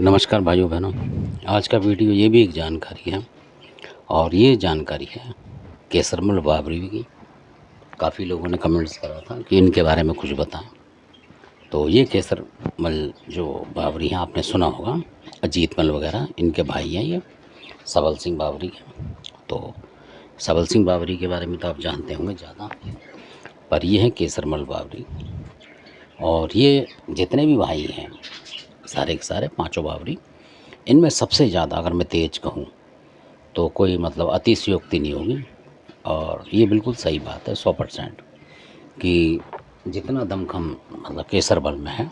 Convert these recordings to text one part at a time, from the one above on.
नमस्कार भाइयों बहनों। आज का वीडियो ये भी एक जानकारी है और ये जानकारी है केसरमल बावरी की। काफ़ी लोगों ने कमेंट्स करा था कि इनके बारे में कुछ बताएं। तो ये केसरमल जो बावरी हैं आपने सुना होगा, अजीत मल वगैरह इनके भाई हैं, ये सबल सिंह बावरी हैं। तो सबल सिंह बावरी के बारे में तो आप जानते होंगे ज़्यादा, पर ये हैं केसरमल बावरी। और ये जितने भी भाई हैं सारे के सारे पाँचों बावरी, इनमें सबसे ज़्यादा अगर मैं तेज कहूँ तो कोई मतलब अतिशयोक्ति नहीं होगी। और ये बिल्कुल सही बात है 100% कि जितना दमखम मतलब केसर बल में है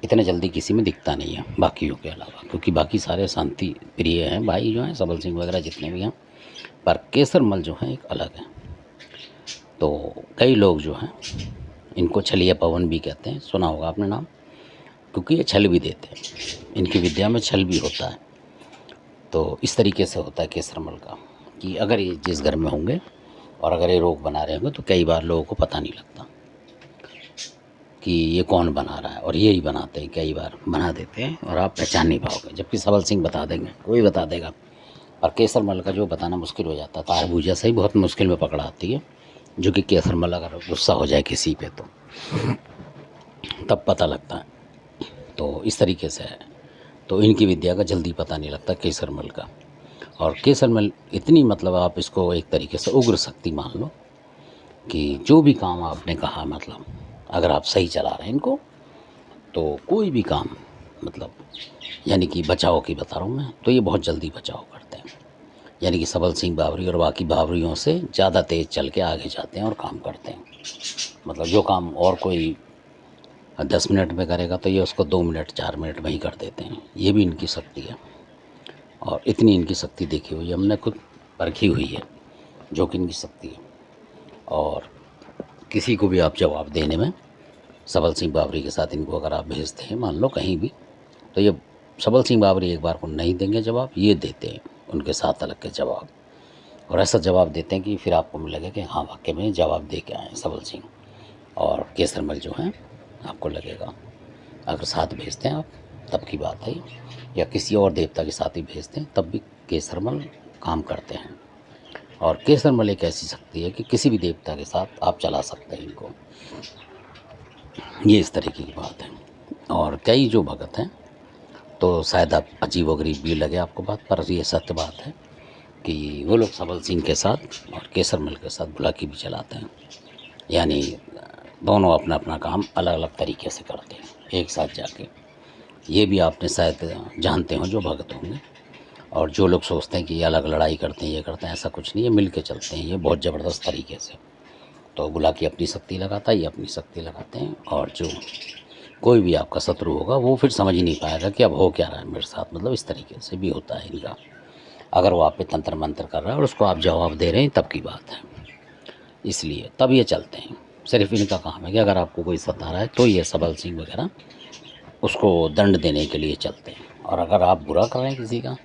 इतने जल्दी किसी में दिखता नहीं है बाकियों के अलावा, क्योंकि बाकी सारे शांति प्रिय हैं भाई जो हैं, सबल सिंह वगैरह जितने भी हैं, पर केसर मल जो है एक अलग है। तो कई लोग जो हैं इनको छलिया पवन भी कहते हैं, सुना होगा आपने नाम, क्योंकि ये छल भी देते हैं, इनकी विद्या में छल भी होता है। तो इस तरीके से होता है केसरमल का कि अगर ये जिस घर में होंगे और अगर ये रोग बना रहे होंगे तो कई बार लोगों को पता नहीं लगता कि ये कौन बना रहा है, और ये ही बनाते हैं, कई बार बना देते हैं और आप पहचान नहीं पाओगे, जबकि सबल सिंह बता देंगे, कोई बता देगा। और केसरमल का जो बताना मुश्किल हो जाता है, तारबूजा से ही बहुत मुश्किल में पकड़ आती है, जो कि केसरमल अगर गुस्सा हो जाए किसी पे तो तब पता लगता है। तो इस तरीके से है। तो इनकी विद्या का जल्दी पता नहीं लगता केसरमल का। और केसरमल इतनी मतलब आप इसको एक तरीके से उग्र शक्ति मान लो कि जो भी काम आपने कहा, मतलब अगर आप सही चला रहे हैं इनको तो कोई भी काम, मतलब यानी कि बचाव की बता रहा हूँ मैं, तो ये बहुत जल्दी बचाव करते हैं। यानी कि सबल सिंह बावरी और बाकी बावरियों से ज़्यादा तेज़ चल के आगे जाते हैं और काम करते हैं। मतलब जो काम और कोई 10 मिनट में करेगा तो ये उसको 2 मिनट 4 मिनट में ही कर देते हैं। ये भी इनकी शक्ति है। और इतनी इनकी शक्ति देखी हुई है, हमने खुद परखी हुई है जो कि इनकी शक्ति है। और किसी को भी आप जवाब देने में सबल सिंह बावरी के साथ इनको अगर आप भेजते हैं मान लो कहीं भी, तो ये सबल सिंह बावरी एक बार को नहीं देंगे जवाब, ये देते हैं उनके साथ अलग के जवाब। और ऐसा जवाब देते हैं कि फिर आपको लगेगा कि हाँ वाकई में जवाब दे के आए हैं सबल सिंह और केसरमल जो हैं, आपको लगेगा। अगर साथ भेजते हैं आप तब की बात है, या किसी और देवता के साथ ही भेजते हैं तब भी केसरमल काम करते हैं। और केसरमल एक ऐसी शक्ति है कि किसी भी देवता के साथ आप चला सकते हैं इनको, ये इस तरीके की बात है। और कई जो भगत हैं, तो शायद आप अजीब व गरीब भी लगे आपको बात, पर ये सत्य बात है कि वो लोग सबल सिंह के साथ और केसरमल के साथ बुलाकी भी चलाते हैं। यानी दोनों अपना अपना काम अलग अलग तरीके से करते हैं एक साथ जाके। ये भी आपने शायद जानते हो जो भगत होंगे। और जो लोग सोचते हैं कि ये अलग लड़ाई करते हैं, ये करते हैं, ऐसा कुछ नहीं है, मिल के चलते हैं ये बहुत ज़बरदस्त तरीके से। तो बुलाकी अपनी शक्ति लगाता है, ये अपनी शक्ति लगाते हैं। और जो कोई भी आपका शत्रु होगा वो फिर समझ ही नहीं पाएगा कि अब हो क्या रहा है मेरे साथ, मतलब इस तरीके से भी होता है इनका। अगर वो आप पे तंत्र मंत्र कर रहा है और उसको आप जवाब दे रहे हैं तब की बात है, इसलिए तब ये चलते हैं। सिर्फ इनका काम है कि अगर आपको कोई सता रहा है तो ये सबल सिंह वगैरह उसको दंड देने के लिए चलते हैं। और अगर आप बुरा कर रहे हैं किसी का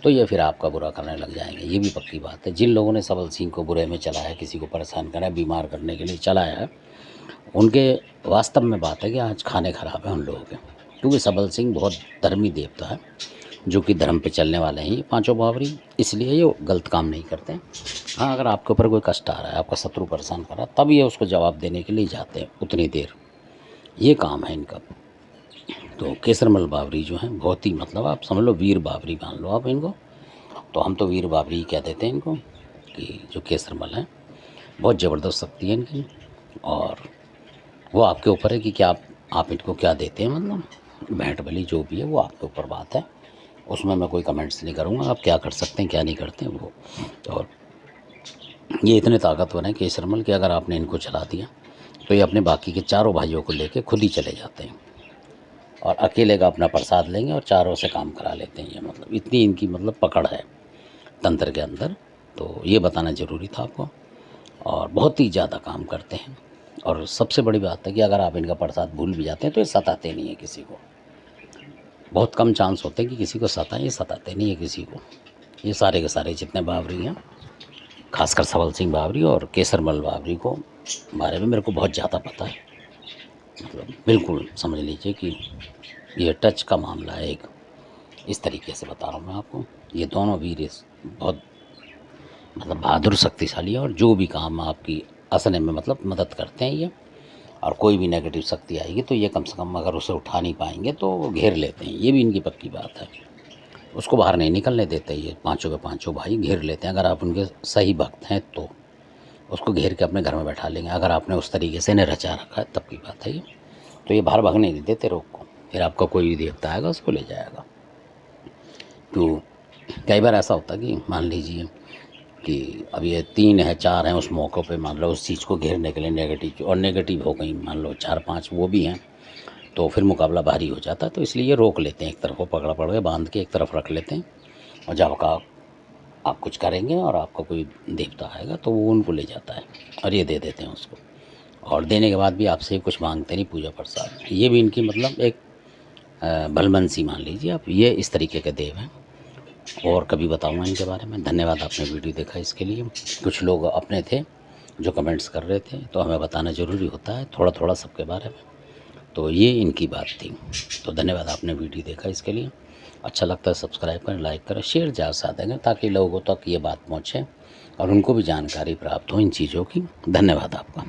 तो ये फिर आपका बुरा करने लग जाएंगे, ये भी पक्की बात है। जिन लोगों ने सबल सिंह को बुरे में चलाया, किसी को परेशान करा, बीमार करने के लिए चलाया है, उनके वास्तव में बात है कि आज खाने खराब है उन लोगों के। क्योंकि सबल सिंह बहुत धर्मी देवता है, जो कि धर्म पे चलने वाले हैं ये पांचों बावरी, इसलिए ये गलत काम नहीं करते। हाँ, अगर आपके ऊपर कोई कष्ट आ रहा है, आपका शत्रु परेशान कर रहा है, तब ये उसको जवाब देने के लिए जाते हैं उतनी देर, ये काम है इनका। तो केसरमल बावरी जो हैं बहुत ही मतलब आप समझ लो वीर बावरी मान लो आप इनको। तो हम तो वीर बावरी ही कह देते हैं इनको, कि जो केसरमल हैं बहुत ज़बरदस्त शक्ति है इनकी। और वो आपके ऊपर है कि क्या आप इनको क्या देते हैं, मतलब भेंट भली जो भी है वो आपके ऊपर बात है, उसमें मैं कोई कमेंट्स नहीं करूँगा। आप क्या कर सकते हैं क्या नहीं करते हैं वो। और ये इतने ताकतवर हैं केसरमल कि अगर आपने इनको चला दिया तो ये अपने बाकी के चारों भाइयों को लेके खुद ही चले जाते हैं और अकेले का अपना प्रसाद लेंगे और चारों से काम करा लेते हैं। ये मतलब इतनी इनकी मतलब पकड़ है तंत्र के अंदर। तो ये बताना ज़रूरी था आपको। और बहुत ही ज़्यादा काम करते हैं। और सबसे बड़ी बात है कि अगर आप इनका प्रसाद भूल भी जाते हैं तो ये सताते नहीं है किसी को। बहुत कम चांस होते हैं कि किसी को सताएं, ये सताते नहीं है किसी को। ये सारे के सारे जितने बावरी हैं, खासकर सबल सिंह बावरी और केसरमल बावरी को बारे में मेरे को बहुत ज़्यादा पता है। मतलब बिल्कुल समझ लीजिए कि ये टच का मामला है एक। इस तरीके से बता रहा हूँ मैं आपको। ये दोनों वीर बहुत मतलब बहादुर शक्तिशाली है, और जो भी काम आपकी असने में मतलब मदद करते हैं ये। और कोई भी नेगेटिव शक्ति आएगी तो ये कम से कम अगर उसे उठा नहीं पाएंगे तो वो घेर लेते हैं, ये भी इनकी पक्की बात है। उसको बाहर नहीं निकलने देते, ये पांचों के पांचों भाई घेर लेते हैं। अगर आप उनके सही भक्त हैं तो उसको घेर के अपने घर में बैठा लेंगे। अगर आपने उस तरीके से इन्हें रचा रखा है तब की बात है ये। तो ये बाहर भागने नहीं देते रोग को, फिर आपका कोई भी देवता आएगा उसको ले जाएगा। तो कई बार ऐसा होता है कि मान लीजिए कि अब ये 3 है 4 हैं, उस मौक़े पे मान लो उस चीज़ को घेरने के लिए नेगेटिव, और नेगेटिव हो गई मान लो 4-5 वो भी हैं, तो फिर मुकाबला भारी हो जाता है। तो इसलिए ये रोक लेते हैं, एक तरफ वो पकड़ पकड़ के बांध के एक तरफ रख लेते हैं। और जब का आप कुछ करेंगे और आपका कोई देवता आएगा तो वो उनको ले जाता है और ये दे देते हैं उसको। और देने के बाद भी आपसे कुछ मांगते नहीं, पूजा प्रसाद। ये भी इनकी मतलब एक भलमनसी मान लीजिए आप। ये इस तरीके के देव हैं, और कभी बताऊंगा इनके बारे में। धन्यवाद आपने वीडियो देखा इसके लिए। कुछ लोग अपने थे जो कमेंट्स कर रहे थे, तो हमें बताना ज़रूरी होता है थोड़ा थोड़ा सबके बारे में। तो ये इनकी बात थी। तो धन्यवाद आपने वीडियो देखा इसके लिए। अच्छा लगता है सब्सक्राइब करें, लाइक करें, शेयर ज़्यादा से ज़्यादा दें ताकि लोगों तक ये बात पहुँचे और उनको भी जानकारी प्राप्त हो इन चीज़ों की। धन्यवाद आपका।